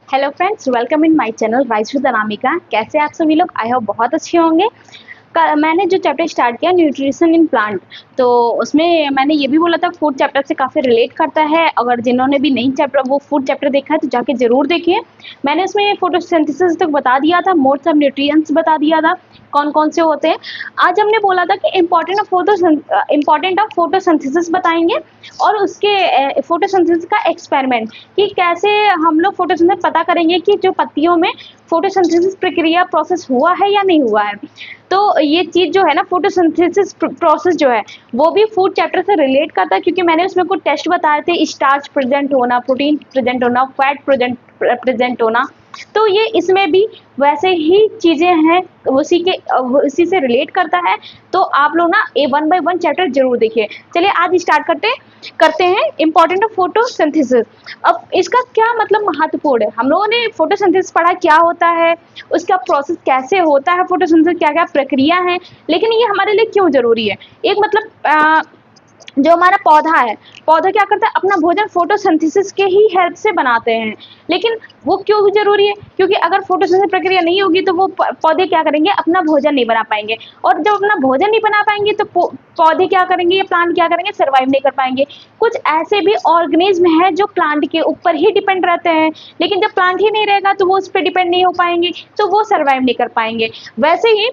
Hello friends, welcome in my channel rise with Anamika. कैसे आप सभी लोग? आई होप बहुत अच्छे होंगे। मैंने जो चैप्टर स्टार्ट किया न्यूट्रिशन इन प्लांट, तो उसमें मैंने ये भी बोला था फूड चैप्टर से काफ़ी रिलेट करता है। अगर जिन्होंने भी नहीं चैप्टर वो फूड चैप्टर देखा है तो जाके ज़रूर देखिए। मैंने उसमें फोटोसिंथेसिस तक बता दिया था, मोड्स ऑफ न्यूट्रिएंट्स बता दिया था, कौन कौन से होते हैं। आज हमने बोला था कि इम्पोर्टेंट ऑफ फोटोसिंथेसिस बताएंगे और उसके फोटोसिंथेसिस का एक्सपेरिमेंट कि कैसे हम लोग फोटोसिंथेसिस पता करेंगे कि जो पत्तियों में फोटोसिंथेसिस प्रक्रिया प्रोसेस हुआ है या नहीं हुआ है। तो ये चीज़ जो है ना, फोटोसिंथेसिस प्रोसेस जो है वो भी फूड चैप्टर से रिलेट करता है, क्योंकि मैंने उसमें कुछ टेस्ट बताए थे, स्टार्च प्रेजेंट होना, प्रोटीन प्रेजेंट होना, फैट प्रेजेंट होना। तो ये इसमें भी वैसे ही चीज़ें हैं, उसी से रिलेट करता है। तो आप लोग ना ए 1 बाय 1 चैप्टर जरूर देखिए। चलिए आज स्टार्ट करते हैं इम्पोर्टेंट ऑफ फोटोसिंथेसिस। अब इसका क्या मतलब महत्वपूर्ण है, हम लोगों ने फोटोसिंथेसिस पढ़ा क्या होता है, उसका प्रोसेस कैसे होता है, फोटोसिंथेसिस क्या क्या प्रक्रिया है, लेकिन ये हमारे लिए क्यों जरूरी है। एक मतलब जो हमारा पौधा है, पौधा क्या करता है, अपना भोजन फोटोसिंथेसिस के ही हेल्प से बनाते हैं। लेकिन वो क्यों जरूरी है? क्योंकि अगर फोटोसिंथेसिस प्रक्रिया नहीं होगी तो वो पौधे क्या करेंगे, अपना भोजन नहीं बना पाएंगे। और जब अपना भोजन नहीं बना पाएंगे तो पौधे क्या करेंगे, ये प्लांट क्या करेंगे, सर्वाइव नहीं कर पाएंगे। कुछ ऐसे भी ऑर्गेनिज्म हैं जो प्लांट के ऊपर ही डिपेंड रहते हैं, लेकिन जब प्लांट ही नहीं रहेगा तो वो उस पर डिपेंड नहीं हो पाएंगे, तो वो सर्वाइव नहीं कर पाएंगे। वैसे ही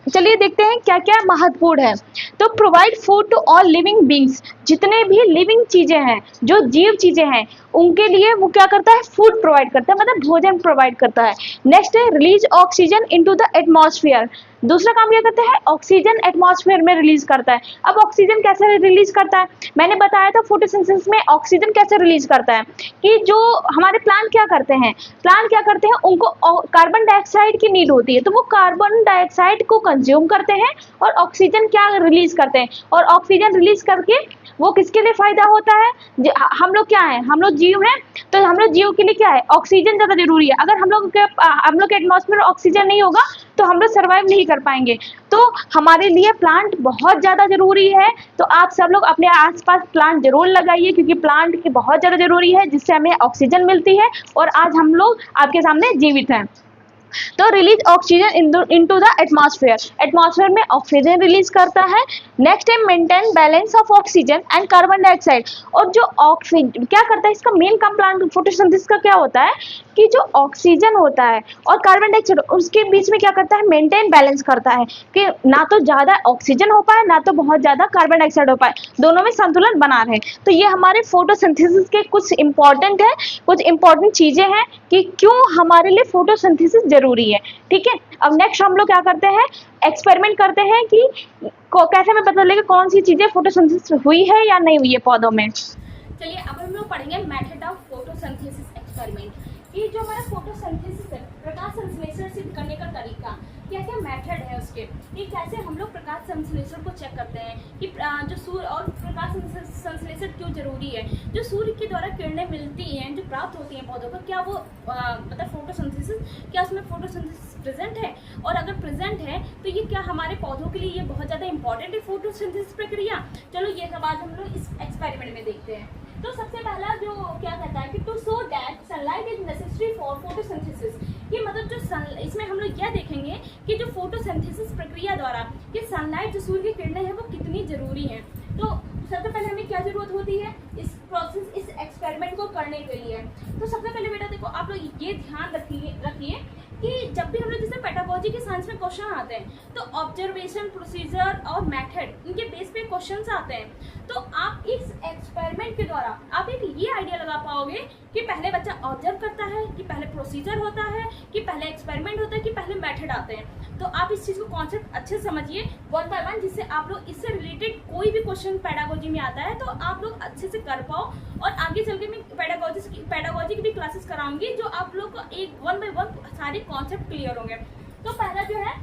चलिए देखते हैं क्या क्या महत्वपूर्ण है। तो provide food to all living beings, जितने भी लिविंग चीजें हैं, जो जीव चीजें हैं, उनके लिए वो क्या करता है, फूड प्रोवाइड करता है, मतलब भोजन प्रोवाइड करता है। नेक्स्ट है release oxygen into the atmosphere. दूसरा काम क्या करता है, ऑक्सीजन एटमॉस्फेयर में रिलीज करता है। अब ऑक्सीजन कैसे रिलीज करता है, मैंने बताया था फोटोसिंथेसिस में ऑक्सीजन कैसे रिलीज करता है कि जो हमारे प्लांट क्या करते हैं, उनको कार्बन डाइऑक्साइड की नीड होती है, तो वो कार्बन डाइऑक्साइड को कंज्यूम करते हैं और ऑक्सीजन क्या रिलीज करते हैं। और ऑक्सीजन रिलीज करके वो किसके लिए फायदा होता है, हम लोग क्या है, हम लोग जीव हैं, तो हम लोग जीव के लिए क्या है, ऑक्सीजन ज्यादा जरूरी है। अगर हम लोग के एटमॉस्फेयर में ऑक्सीजन नहीं होगा तो हम लोग सर्वाइव नहीं कर पाएंगे। तो हमारे लिए प्लांट बहुत ज़्यादा ज़रूरी है। तो आप सब लोग अपने आसपास प्लांट जरूर लगाइए, क्योंकि प्लांट की बहुत ज़्यादा ज़रूरी है, जिससे हमें ऑक्सीजन मिलती है और आज हम लोग आपके सामने जीवित हैं। तो release oxygen into the atmosphere में ऑक्सीजन रिलीज करता है। नेक्स्ट है maintain balance of oxygen and carbon dioxide. और जो ऑक्सीजन क्या करता है, इसका मेन काम प्लांट फोटोसिंथेसिस का क्या होता है कि जो ऑक्सीजन होता है और कार्बन डाइऑक्साइड, उसके बीच में क्या करता है, मेंटेन बैलेंस करता है कि ना तो ज़्यादा ऑक्सीजन हो पाए ना तो बहुत ज़्यादा कार्बन डाइऑक्साइड हो पाए, दोनों में संतुलन बना रहे। तो ये हमारे फोटोसिंथेसिस के कुछ इंपॉर्टेंट चीज़ें हैं कि क्यों हमारे लिए फोटोसिंथेसिस जरूरी है। ठीक है, अब नेक्स्ट हम लोग क्या करते हैं, एक्सपेरिमेंट करते हैं कि कैसे हमें पता चलेगा कौन सी चीजें फोटोसिंथेसिस हुई है या नहीं हुई है पौधों में। चलिए अब हम लोग पढ़ेंगे मेथड ऑफ फोटोसिंथेसिस एक्सपेरिमेंट कि जो हमारा फोटोसिंथेसिस है, प्रकाश संश्लेषण सिद्ध करने का तरीका, क्या क्या मेथड है उसके, कि कैसे हम लोग प्रकाश संश्लेषण को चेक करते हैं कि जो सूर्य और प्रकाश संश्लेषण क्यों जरूरी है। जो सूर्य के द्वारा किरणें मिलती हैं, जो प्राप्त होती हैं पौधों को, क्या वो मतलब फोटोसिंथेसिस, क्या उसमें फोटोसिंथेसिस प्रेजेंट है, और अगर प्रेजेंट है तो ये क्या हमारे पौधों के लिए ये बहुत ज़्यादा इंपॉर्टेंट है फोटोसिंथेसिस प्रक्रिया। चलो ये सब आज हम लोग इस एक्सपेरिमेंट में देखते हैं। तो सबसे पहला जो क्या कहता है कि to show that sunlight is necessary for photosynthesis, कि मतलब जो इसमें हम लोग यह देखेंगे कि जो फोटोसिंथेसिस प्रक्रिया द्वारा कि सनलाइट, जो सूर्य की किरणें हैं, वो कितनी जरूरी हैं। तो सबसे पहले हमें क्या जरूरत होती है इस एक्सपेरिमेंट को करने के लिए। तो सबसे पहले बेटा देखो, आप लोग ये ध्यान रखिए कि जब भी हम लोग जैसे पेडागोजी के साइंस में क्वेश्चन आते हैं तो ऑब्जर्वेशन, प्रोसीजर और मेथड, इनके बेस पे क्वेश्चंस आते हैं। तो आप इस एक्सपेरिमेंट के द्वारा आप एक ये आइडिया लगा पाओगे कि पहले बच्चा ऑब्जर्व करता है, कि पहले प्रोसीजर होता है, कि पहले एक्सपेरिमेंट होता है, कि पहले मेथड आते हैं। तो आप इस चीज़ को कॉन्सेप्ट अच्छे से समझिए 1 बाय 1, जिससे आप लोग इससे रिलेटेड कोई भी क्वेश्चन पेडागोजी में आता है तो आप लोग अच्छे से कर पाओ। और आगे चल के मैं पेडागोजी की भी क्लासेस कराऊंगी, जो आप लोग को एक 1 बाय 1 सारे कॉन्सेप्ट क्लियर होंगे। तो पहला जो है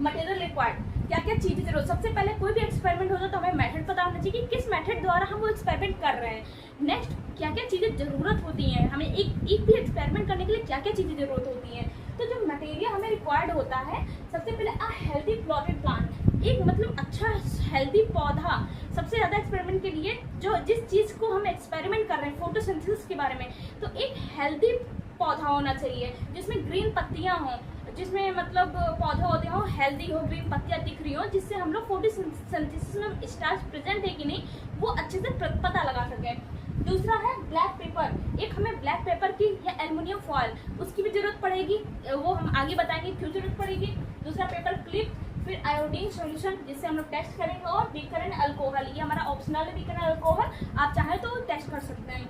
मटेरियल रिक्वायर्ड, क्या क्या चीजें जरूरत। सबसे पहले कोई भी एक्सपेरिमेंट होता है तो हमें मेथड पता होना चाहिए कि किस मेथड द्वारा हम वो एक्सपेरिमेंट कर रहे हैं। नेक्स्ट क्या क्या चीजें जरूरत होती हैं, हमें एक भी एक्सपेरिमेंट करने के लिए क्या क्या चीजें जरूरत होती हैं। तो जो मटेरियल हमें रिक्वायर्ड होता है, सबसे पहले अ हेल्दी प्लॉटेड प्लांट, एक मतलब अच्छा हेल्दी पौधा। सबसे ज़्यादा एक्सपेरिमेंट के लिए जो जिस चीज़ को हम एक्सपेरिमेंट कर रहे हैं फोटोसिंथेसिस के बारे में, तो एक हेल्दी पौधा होना चाहिए जिसमें ग्रीन पत्तियां हों, जिसमें मतलब पौधे होते हों, हेल्दी हो, ग्रीन पत्तियां दिख रही हो, जिससे हम लोग फोटोसिंथेसिस में स्टार्च प्रेजेंट है कि नहीं वो अच्छे से पता लगा सकें। दूसरा है ब्लैक पेपर। एक हमें ब्लैक पेपर की या एल्युमिनियम फॉयल उसकी भी जरूरत पड़ेगी, वो हम आगे बताएंगे क्यों जरूरत पड़ेगी। दूसरा पेपर क्लिप, फिर आयोडीन सॉल्यूशन जिससे हम लोग टेस्ट करेंगे, और बिकरेन अल्कोहल, ये हमारा ऑप्शनल है बिकरेन अल्कोहल, आप चाहें तो टेस्ट कर सकते हैं।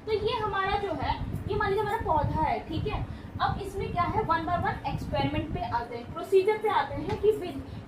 तो ये हमारा जो है, ये मान लीजिए हमारा पौधा है, ठीक है। अब इसमें क्या है, 1 बाय 1 एक्सपेरिमेंट पे आते हैं, प्रोसीजर पे आते हैं कि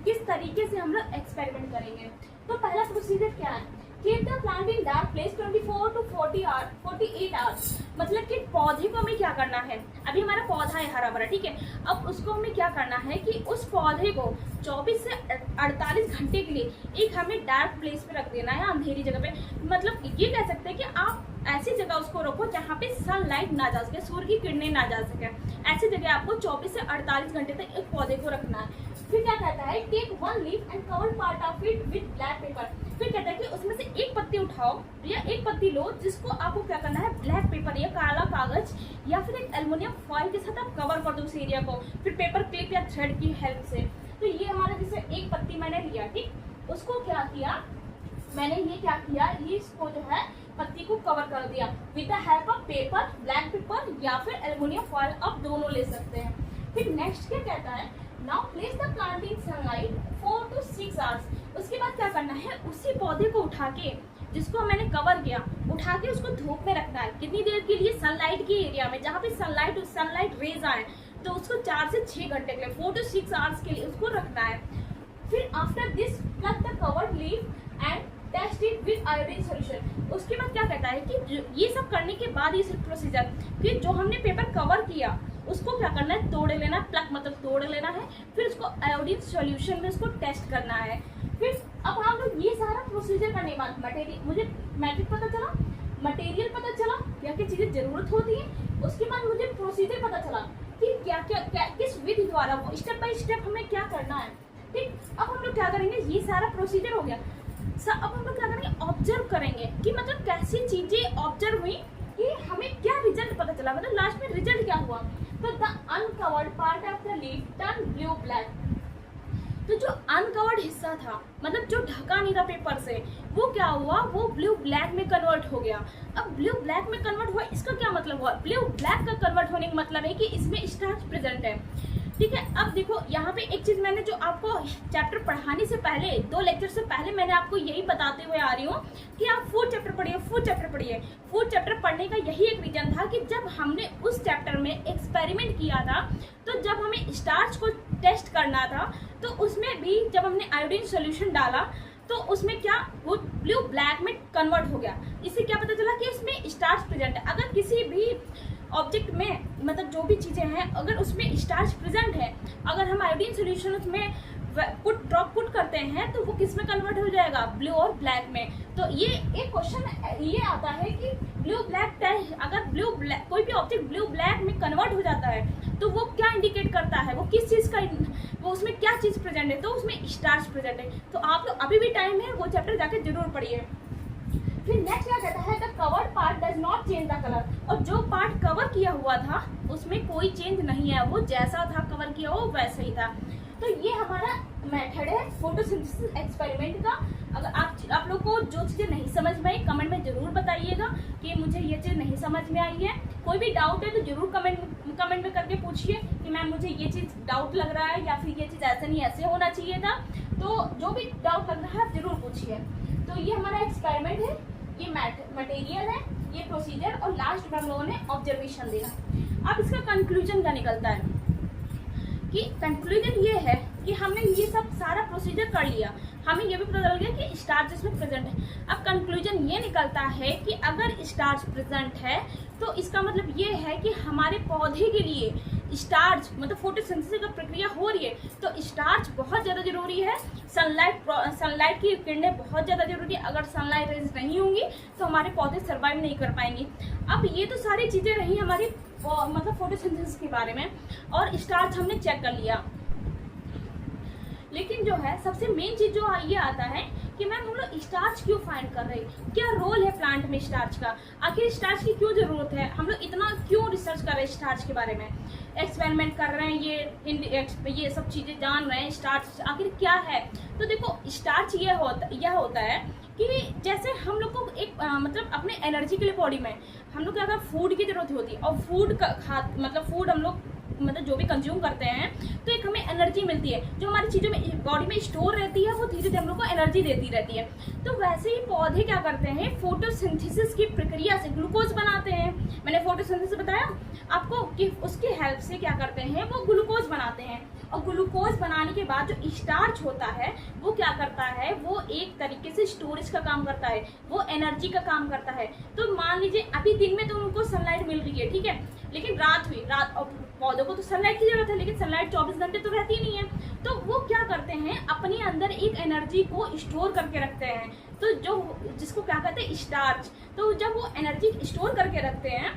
किस तरीके से हम लोग एक्सपेरिमेंट करेंगे। तो पहला प्रोसीजर क्या है, keep the plant in dark place 24 to 48 hours. मतलब कि पौधे को हमें क्या करना है, अभी हमारा पौधा है हरा भरा, ठीक है। अब उसको हमें क्या करना है कि उस पौधे को 24 से 48 घंटे के लिए एक हमें डार्क प्लेस पे रख देना है, अंधेरी जगह पे। मतलब ये कह सकते हैं कि आप ऐसी जगह उसको रखो जहाँ पे सनलाइट ना जा सके, सूर्य की किरणें ना जा सके, ऐसी जगह आपको 24 से 48 घंटे तक एक पौधे को रखना है। फिर क्या कहता है, take 1 leaf and cover part of it with black paper. फिर कहता है कि उसमें से एक पत्ती उठाओ या एक पत्ती लो, जिसको आपको क्या करना है, ब्लैक पेपर या काला कागज या फिर एक एल्युमिनियम फॉयल के साथ आप कवर कर दो उस एरिया को, फिर पेपर क्लिप या थ्रेड की हेल्प से। तो ये हमारा जैसे एक पत्ती मैंने लिया, ठीक, उसको क्या किया मैंने, ये क्या किया, ये इसको जो है पत्ती को कवर कर दिया with the help of paper, black pepper या फिर एल्युमिनियम फॉयल, आप दोनों ले सकते हैं। फिर नेक्स्ट क्या कहता है, now place the plant in sunlight 4 to 6 hours. उसके बाद क्या करना है, उसी पौधे को उठा के, जिसको मैंने कवर किया, उठा के उसको धूप में रखना है। कितनी देर के लिए, सनलाइट के एरिया में जहाँ पे सनलाइट रेज आए, तो उसको 4 से 6 घंटे के लिए, 4 to 6 आवर्स के लिए उसको रखना है। फिर after this pluck the covered leaf and test it with iodine solution. उसके बाद क्या कहता है कि ये सब करने के बाद ये सब प्रोसीजर, कि जो हमने पेपर कवर किया उसको क्या करना है, तोड़ लेना, प्लग मतलब तोड़ लेना है, फिर उसको आयोडीन सॉल्यूशन में उसको टेस्ट करना है। फिर अब हम लोग ये सारा प्रोसीजर करने के बाद मुझे मैट्रिक पता चला, मटेरियल पता चला, क्या क्या चीजें जरूरत होती है, उसके बाद मुझे प्रोसीजर पता चला कि क्या किस विधि द्वारा, वो स्टेप बाय स्टेप हमें क्या करना है, ठीक। अब हम लोग क्या करेंगे, ये सारा प्रोसीजर हो गया, अब हम लोग क्या करेंगे, ऑब्जर्व करेंगे कि मतलब कैसी चीजें ऑब्जर्व हुई, कि हमें क्या रिजल्ट पता चला, मतलब लास्ट में रिजल्ट क्या हुआ। तो the uncovered part of the leaf turn blue black. तो जो अनकवर्ड हिस्सा था, मतलब जो ढका नहीं था पेपर से, वो क्या हुआ, वो ब्लू ब्लैक में कन्वर्ट हो गया। अब ब्लू ब्लैक में कन्वर्ट हुआ, इसका क्या मतलब हुआ, ब्लू ब्लैक का कन्वर्ट होने का मतलब है कि इसमें स्टार्च प्रेजेंट है, ठीक है। अब देखो यहाँ पे एक चीज मैंने, जो आपको चैप्टर पढ़ाने से पहले, 2 लेक्चर से पहले मैंने आपको यही बताते हुए आ रही हूँ कि आप फूड चैप्टर पढ़िए, फूड चैप्टर पढ़िए। फूड चैप्टर पढ़ने का यही एक रीजन था कि जब हमने उस चैप्टर में एक्सपेरिमेंट किया था, तो जब हमें स्टार्च को टेस्ट करना था, तो उसमें भी जब हमने आयोडीन सोल्यूशन डाला, तो उसमें क्या, वो ब्लू ब्लैक में कन्वर्ट हो गया। इससे क्या पता चला कि उसमें स्टार्च प्रेजेंट है। अगर किसी भी ऑब्जेक्ट में, मतलब जो भी चीज़ें हैं, अगर उसमें स्टार्च प्रेजेंट है, अगर हम आयोडीन सोल्यूशन उसमें ड्रॉप पुट करते हैं, तो वो किस में कन्वर्ट हो जाएगा, ब्लू और ब्लैक में। तो ये एक क्वेश्चन ये आता है कि ब्लू ब्लैक टेस्ट, अगर ब्लू ब्लैक कोई भी ऑब्जेक्ट ब्लू ब्लैक में कन्वर्ट हो जाता है, तो वो क्या इंडिकेट करता है, वो किस चीज़ का, वो उसमें क्या चीज़ प्रेजेंट है, तो उसमें स्टार्च प्रेजेंट है। तो आप लोग अभी भी टाइम है, वो चैप्टर जाके जरूर पढ़िए। फिर नेक्स्ट क्या कहता है, the covered part does not change the colour. और जो पार्ट कवर किया हुआ था उसमें कोई चेंज नहीं है, वो जैसा था कवर किया हुआ वैसा ही था। तो ये हमारा मेथड है फोटोसिंथेसिस एक्सपेरिमेंट का। अगर आप लोग को जो चीज़ें नहीं समझ में आई, कमेंट में जरूर बताइएगा कि मुझे ये चीज़ नहीं समझ में आई है। कोई भी डाउट है तो जरूर कमेंट में करके पूछिए कि मैम मुझे ये चीज़ डाउट लग रहा है, या फिर ये चीज़ ऐसे नहीं ऐसे होना चाहिए था। तो जो भी डाउट लग रहा है आप जरूर पूछिए। तो ये हमारा एक्सपेरिमेंट है, ये मटेरियल है, ये प्रोसीजर, और लास्ट में हम लोगों ने ऑब्जर्वेशन देना। अब इसका कंक्लूजन क्या निकलता है, कि कंक्लूजन ये है कि हमने ये सब सारा प्रोसीजर कर लिया, हमें ये भी पता चल गया कि स्टार्च इसमें प्रेजेंट है। अब कंक्लूजन ये निकलता है कि अगर स्टार्च प्रेजेंट है, तो इसका मतलब ये है कि हमारे पौधे के लिए स्टार्च, मतलब फोटोसिंथेसिस का प्रक्रिया हो रही है, तो स्टार्च बहुत ज़्यादा जरूरी है। सनलाइट की किरणें बहुत ज़्यादा जरूरी है। अगर सनलाइट रेज नहीं होंगी तो हमारे पौधे सर्वाइव नहीं कर पाएंगे। अब ये तो सारी चीज़ें रही हमारी मतलब फोटोसिंथेसिस के बारे में, और स्टार्च हमने चेक कर लिया। लेकिन जो है सबसे मेन चीज़ जो ये आता है कि मैम हम लोग स्टार्च क्यों फाइंड कर रहे हैं, क्या रोल है प्लांट में स्टार्च का, आखिर स्टार्च की क्यों ज़रूरत है, हम लोग इतना क्यों रिसर्च कर रहे हैं स्टार्च के बारे में, एक्सपेरिमेंट कर रहे हैं, ये सब चीज़ें जान रहे हैं स्टार्च आखिर क्या है। तो देखो स्टार्च यह होता है कि जैसे हम लोग को एक मतलब अपने एनर्जी के लिए बॉडी में हम लोग को अगर फूड की ज़रूरत होती है और फूड का फूड हम लोग मतलब जो भी कंज्यूम करते हैं तो एक हमें एनर्जी मिलती है, जो हमारी चीज़ों में बॉडी में स्टोर रहती है, वो धीरे धीरे हम लोग को एनर्जी देती रहती है। तो वैसे ही पौधे क्या करते हैं, फोटोसिंथेसिस की प्रक्रिया से ग्लूकोज बनाते हैं। मैंने फोटोसिंथेसिस बताया आपको कि उसकी हेल्प से क्या करते हैं, वो ग्लूकोज बनाते हैं। और ग्लूकोज बनाने के बाद जो स्टार्च होता है वो क्या करता है, वो एक तरीके से स्टोरेज का काम करता है, वो एनर्जी का काम करता है। तो मान लीजिए अभी दिन में तो उनको सनलाइट मिल रही है, ठीक है, लेकिन रात और पौधों को तो सनलाइट की जरूरत है, लेकिन सनलाइट 24 घंटे तो रहती नहीं है। तो वो क्या करते हैं, अपने अंदर एक एनर्जी को स्टोर करके रखते हैं, तो जिसको क्या कहते हैं स्टार्च। तो जब वो एनर्जी स्टोर करके रखते हैं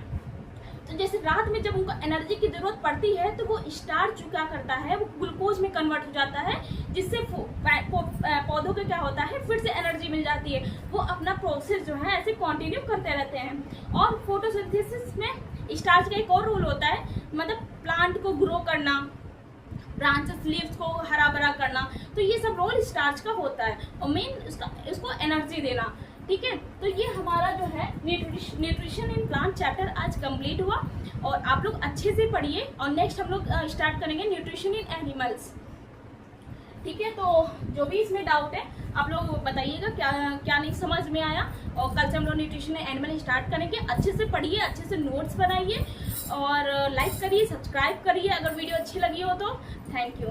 तो जैसे रात में जब उनको एनर्जी की जरूरत पड़ती है तो वो स्टार्च क्या करता है, वो ग्लूकोज में कन्वर्ट हो जाता है, जिससे पौधों को क्या होता है, फिर से एनर्जी मिल जाती है। वो अपना प्रोसेस जो है ऐसे कंटिन्यू करते रहते हैं। और फोटोसिंथेसिस में स्टार्च का एक और रोल होता है, मतलब प्लांट को ग्रो करना, ब्रांचेस लीव्स को हरा भरा करना, तो ये सब रोल स्टार्च का होता है। और मेन उसको एनर्जी देना, ठीक है। तो ये हमारा जो है न्यूट्रिशन इन प्लांट चैप्टर आज कंप्लीट हुआ, और आप लोग अच्छे से पढ़िए। और नेक्स्ट हम लोग स्टार्ट करेंगे न्यूट्रिशन इन एनिमल्स, ठीक है। तो जो भी इसमें डाउट है आप लोग बताइएगा, क्या नहीं समझ में आया। और कल से हम लोग न्यूट्रिशन इन एनिमल स्टार्ट करेंगे। अच्छे से पढ़िए, अच्छे से नोट्स बनाइए, और लाइक करिए, सब्सक्राइब करिए अगर वीडियो अच्छी लगी हो तो। Thank you.